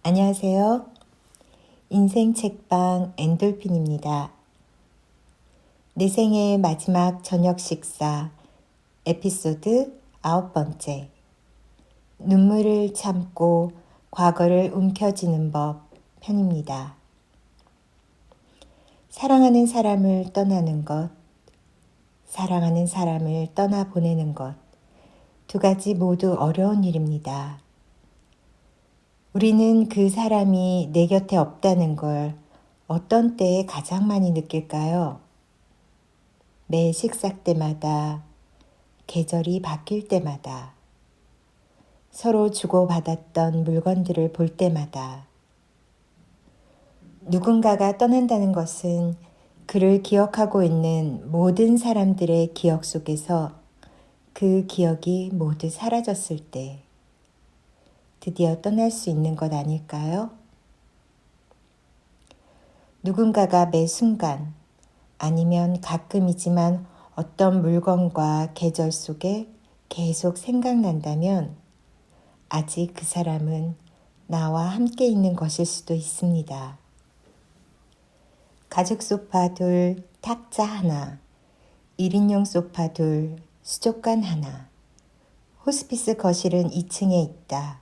안녕하세요. 인생 책방 엔돌핀입니다. 내 생의 마지막 저녁 식사 에피소드 9번째. 눈물을 참고 과거를 움켜쥐는 법 편입니다. 사랑하는 사람을 떠나는 것, 사랑하는 사람을 떠나보내는 것, 두 가지 모두 어려운 일입니다. 우리는 그 사람이 내 곁에 없다는 걸 어떤 때에 가장 많이 느낄까요? 매 식사 때마다, 계절이 바뀔 때마다, 서로 주고받았던 물건들을 볼 때마다. 누군가가 떠난다는 것은 그를 기억하고 있는 모든 사람들의 기억 속에서 그 기억이 모두 사라졌을 때 드디어 떠날 수 있는 것 아닐까요? 누군가가 매 순간 아니면 가끔이지만 어떤 물건과 계절 속에 계속 생각난다면 아직 그 사람은 나와 함께 있는 것일 수도 있습니다. 가죽 소파 둘, 탁자 하나, 1인용 소파 둘, 수족관 하나. 호스피스 거실은 2층에 있다.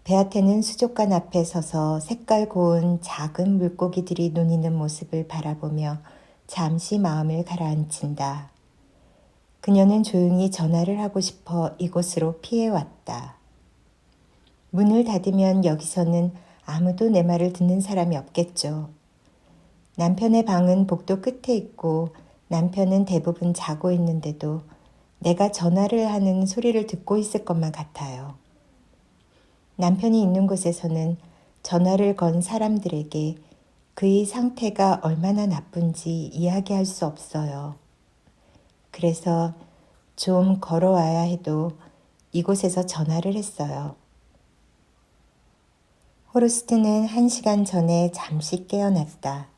베아테는 수족관 앞에 서서 색깔 고운 작은 물고기들이 노니는 모습을 바라보며 잠시 마음을 가라앉힌다. 그녀는 조용히 전화를 하고 싶어 이곳으로 피해왔다. 문을 닫으면 여기서는 아무도 내 말을 듣는 사람이 없겠죠. 남편의 방은 복도 끝에 있고 남편은 대부분 자고 있는데도 내가 전화를 하는 소리를 듣고 있을 것만 같아요. 남편이 있는 곳에서는 전화를 건 사람들에게 그의 상태가 얼마나 나쁜지 이야기할 수 없어요. 그래서 좀 걸어와야 해도 이곳에서 전화를 했어요. 호르스트는 1시간 전에 잠시 깨어났다.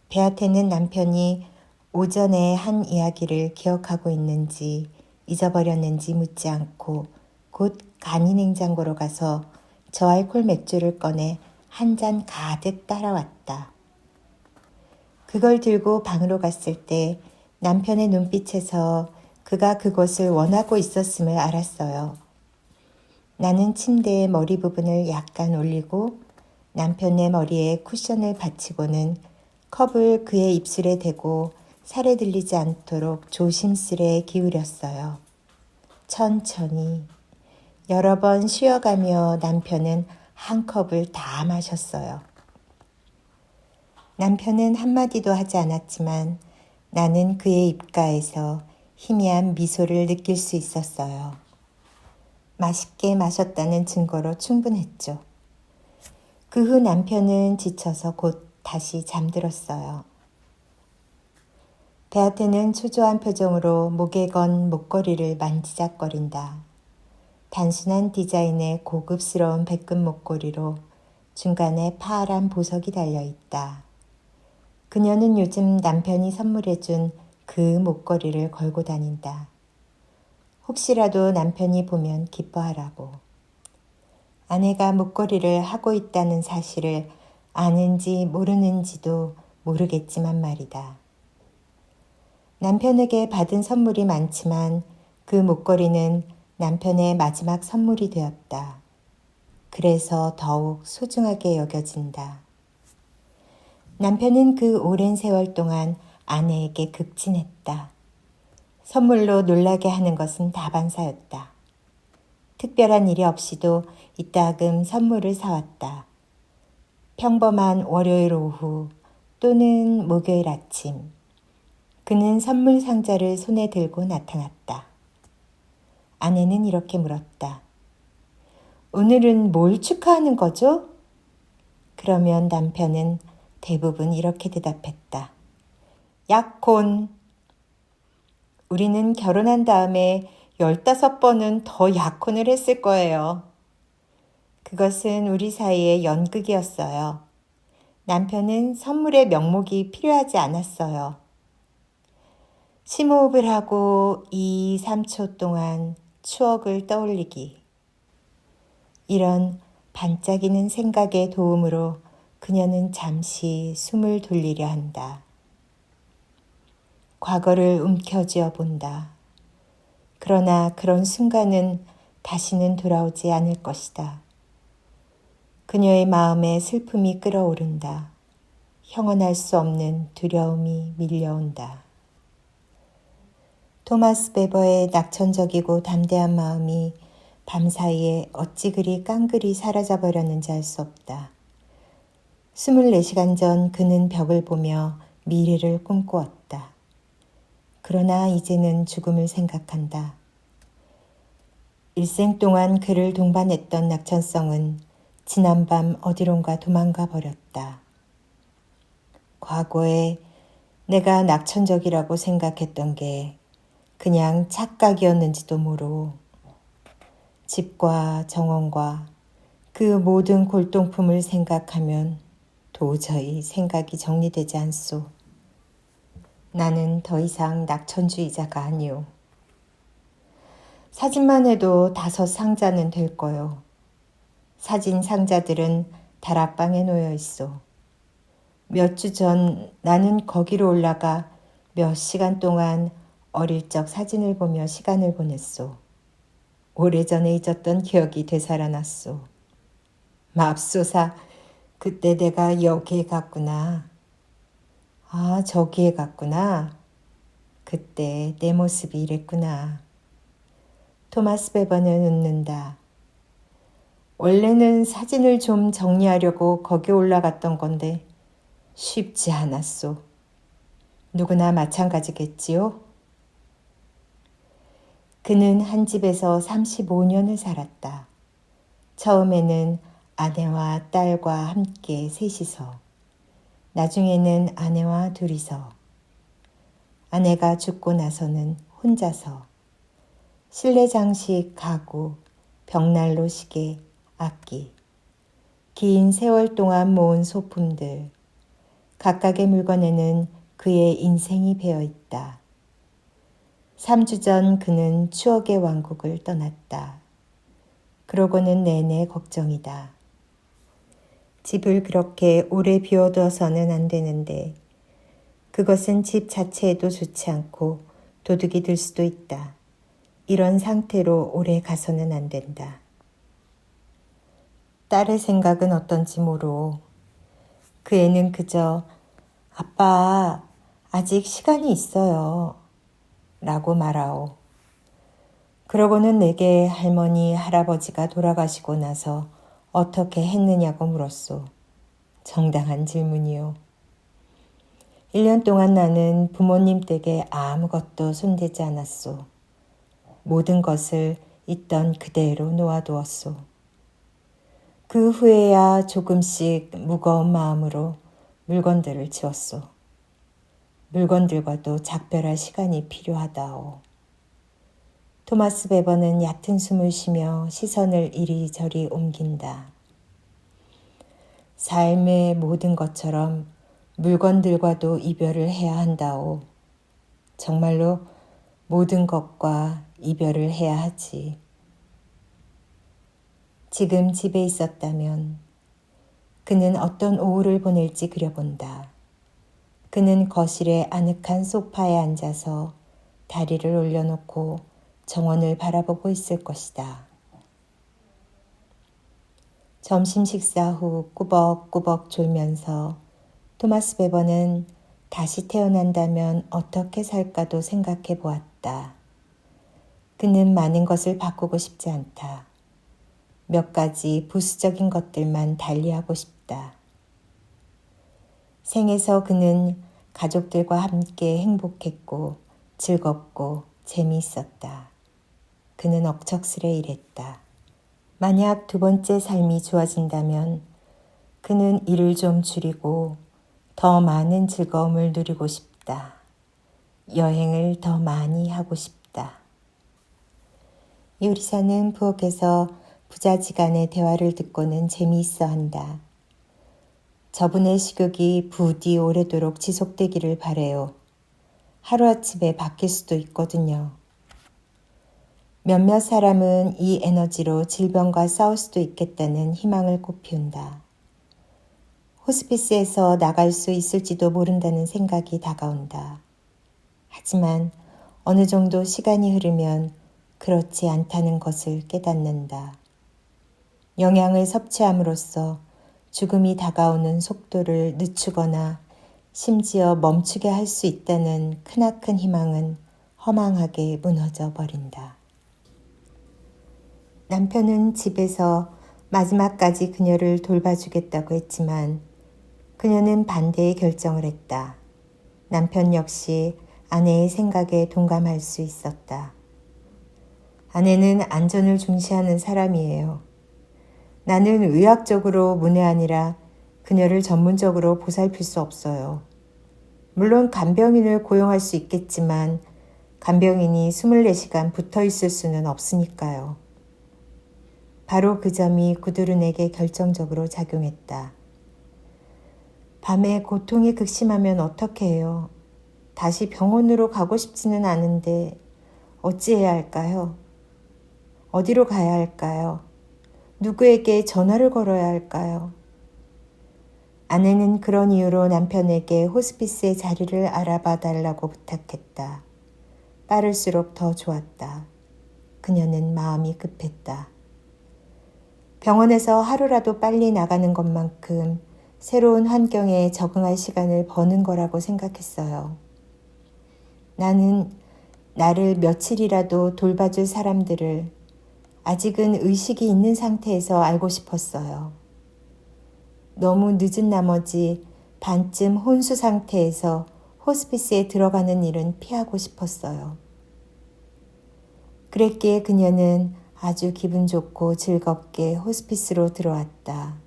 베아테는 남편이 오전에 한 이야기를 기억하고 있는지 잊어버렸는지 묻지 않고 곧 간이 냉장고로 가서 저알콜 맥주를 꺼내 한 잔 가득 따라왔다. 그걸 들고 방으로 갔을 때 남편의 눈빛에서 그가 그것을 원하고 있었음을 알았어요. 나는 침대의 머리 부분을 약간 올리고 남편의 머리에 쿠션을 받치고는 컵을 그의 입술에 대고 살에 들리지 않도록 조심스레 기울였어요. 천천히. 여러 번 쉬어가며 남편은 한 컵을 다 마셨어요. 남편은 한마디도 하지 않았지만 나는 그의 입가에서 희미한 미소를 느낄 수 있었어요. 맛있게 마셨다는 증거로 충분했죠. 그 후 남편은 지쳐서 곧 다시 잠들었어요. 베아테는 초조한 표정으로 목에 건 목걸이를 만지작거린다. 단순한 디자인의 고급스러운 백금 목걸이로 중간에 파란 보석이 달려있다. 그녀는 요즘 남편이 선물해준 그 목걸이를 걸고 다닌다. 혹시라도 남편이 보면 기뻐하라고. 아내가 목걸이를 하고 있다는 사실을 아는지 모르는지도 모르겠지만 말이다. 남편에게 받은 선물이 많지만 그 목걸이는 남편의 마지막 선물이 되었다. 그래서 더욱 소중하게 여겨진다. 남편은 그 오랜 세월 동안 아내에게 극진했다. 선물로 놀라게 하는 것은 다반사였다. 특별한 일이 없이도 이따금 선물을 사왔다. 평범한 월요일 오후 또는 목요일 아침, 그는 선물 상자를 손에 들고 나타났다. 아내는 이렇게 물었다. 오늘은 뭘 축하하는 거죠? 그러면 남편은 대부분 이렇게 대답했다. 약혼. 우리는 결혼한 다음에 15번은 더 약혼을 했을 거예요. 그것은 우리 사이의 연극이었어요. 남편은 선물의 명목이 필요하지 않았어요. 심호흡을 하고 2, 3초 동안 추억을 떠올리기. 이런 반짝이는 생각의 도움으로 그녀는 잠시 숨을 돌리려 한다. 과거를 움켜쥐어 본다. 그러나 그런 순간은 다시는 돌아오지 않을 것이다. 그녀의 마음에 슬픔이 끓어오른다. 형언할 수 없는 두려움이 밀려온다. 토마스 베버의 낙천적이고 담대한 마음이 밤사이에 어찌 그리 깡그리 사라져버렸는지 알 수 없다. 24시간 전 그는 벽을 보며 미래를 꿈꾸었다. 그러나 이제는 죽음을 생각한다. 일생 동안 그를 동반했던 낙천성은 지난밤 어디론가 도망가 버렸다. 과거에 내가 낙천적이라고 생각했던 게 그냥 착각이었는지도 모르고 집과 정원과 그 모든 골동품을 생각하면 도저히 생각이 정리되지 않소. 나는 더 이상 낙천주의자가 아니오. 사진만 해도 5상자는 될 거요. 사진 상자들은 다락방에 놓여 있어. 몇 주 전 나는 거기로 올라가 몇 시간 동안 어릴 적 사진을 보며 시간을 보냈소. 오래전에 잊었던 기억이 되살아났소. 맙소사, 그때 내가 여기에 갔구나. 아, 저기에 갔구나. 그때 내 모습이 이랬구나. 토마스 베버는 웃는다. 원래는 사진을 좀 정리하려고 거기 올라갔던 건데 쉽지 않았소. 누구나 마찬가지겠지요? 그는 한 집에서 35년을 살았다. 처음에는 아내와 딸과 함께 셋이서, 나중에는 아내와 둘이서, 아내가 죽고 나서는 혼자서, 실내 장식, 가구, 벽난로 시계, 악기, 긴 세월 동안 모은 소품들, 각각의 물건에는 그의 인생이 배어 있다. 3주 전 그는 추억의 왕국을 떠났다. 그러고는 내내 걱정이다. 집을 그렇게 오래 비워둬서는 안 되는데 그것은 집 자체에도 좋지 않고 도둑이 들 수도 있다. 이런 상태로 오래 가서는 안 된다. 딸의 생각은 어떤지 모르오. 그 애는 그저 아빠 아직 시간이 있어요 라고 말하오. 그러고는 내게 할머니, 할아버지가 돌아가시고 나서 어떻게 했느냐고 물었소. 정당한 질문이요. 1년 동안 나는 부모님 댁에 아무것도 손대지 않았소. 모든 것을 있던 그대로 놓아두었소. 그 후에야 조금씩 무거운 마음으로 물건들을 치웠소. 물건들과도 작별할 시간이 필요하다오. 토마스 베버는 얕은 숨을 쉬며 시선을 이리저리 옮긴다. 삶의 모든 것처럼 물건들과도 이별을 해야 한다오. 정말로 모든 것과 이별을 해야 하지. 지금 집에 있었다면 그는 어떤 오후를 보낼지 그려본다. 그는 거실의 아늑한 소파에 앉아서 다리를 올려놓고 정원을 바라보고 있을 것이다. 점심 식사 후 꾸벅꾸벅 졸면서 토마스 베버는 다시 태어난다면 어떻게 살까도 생각해 보았다. 그는 많은 것을 바꾸고 싶지 않다. 몇 가지 부수적인 것들만 달리하고 싶다. 생에서 그는 가족들과 함께 행복했고 즐겁고 재미있었다. 그는 억척스레 일했다. 만약 두 번째 삶이 주어진다면 그는 일을 좀 줄이고 더 많은 즐거움을 누리고 싶다. 여행을 더 많이 하고 싶다. 요리사는 부엌에서 부자지간의 대화를 듣고는 재미있어 한다. 저분의 식욕이 부디 오래도록 지속되기를 바래요. 하루아침에 바뀔 수도 있거든요. 몇몇 사람은 이 에너지로 질병과 싸울 수도 있겠다는 희망을 꽃피운다. 호스피스에서 나갈 수 있을지도 모른다는 생각이 다가온다. 하지만 어느 정도 시간이 흐르면 그렇지 않다는 것을 깨닫는다. 영양을 섭취함으로써 죽음이 다가오는 속도를 늦추거나 심지어 멈추게 할 수 있다는 크나큰 희망은 허망하게 무너져 버린다. 남편은 집에서 마지막까지 그녀를 돌봐주겠다고 했지만 그녀는 반대의 결정을 했다. 남편 역시 아내의 생각에 동감할 수 있었다. 아내는 안전을 중시하는 사람이에요. 나는 의학적으로 문외한이라 그녀를 전문적으로 보살필 수 없어요. 물론 간병인을 고용할 수 있겠지만 간병인이 24시간 붙어 있을 수는 없으니까요. 바로 그 점이 구두룬에게 결정적으로 작용했다. 밤에 고통이 극심하면 어떻게 해요? 다시 병원으로 가고 싶지는 않은데 어찌해야 할까요? 어디로 가야 할까요? 누구에게 전화를 걸어야 할까요? 아내는 그런 이유로 남편에게 호스피스의 자리를 알아봐 달라고 부탁했다. 빠를수록 더 좋았다. 그녀는 마음이 급했다. 병원에서 하루라도 빨리 나가는 것만큼 새로운 환경에 적응할 시간을 버는 거라고 생각했어요. 나는 나를 며칠이라도 돌봐줄 사람들을 아직은 의식이 있는 상태에서 알고 싶었어요. 너무 늦은 나머지 반쯤 혼수 상태에서 호스피스에 들어가는 일은 피하고 싶었어요. 그랬기에 그녀는 아주 기분 좋고 즐겁게 호스피스로 들어왔다.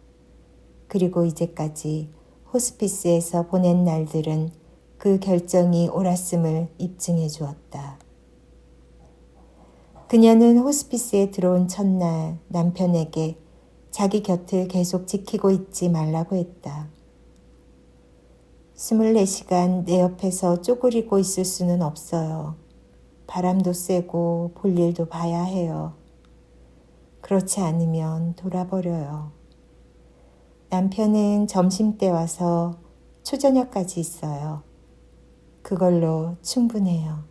그리고 이제까지 호스피스에서 보낸 날들은 그 결정이 옳았음을 입증해 주었다. 그녀는 호스피스에 들어온 첫날 남편에게 자기 곁을 계속 지키고 있지 말라고 했다. 24시간 내 옆에서 쪼그리고 있을 수는 없어요. 바람도 쐬고 볼 일도 봐야 해요. 그렇지 않으면 돌아버려요. 남편은 점심때 와서 초저녁까지 있어요. 그걸로 충분해요.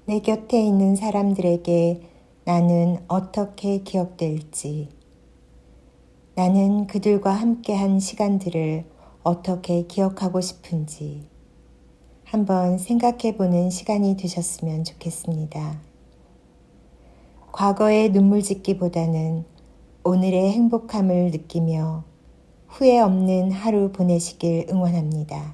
내 곁에 있는 사람들에게 나는 어떻게 기억될지, 나는 그들과 함께한 시간들을 어떻게 기억하고 싶은지 한번 생각해보는 시간이 되셨으면 좋겠습니다. 과거의 눈물 짓기보다는 오늘의 행복함을 느끼며 후회 없는 하루 보내시길 응원합니다.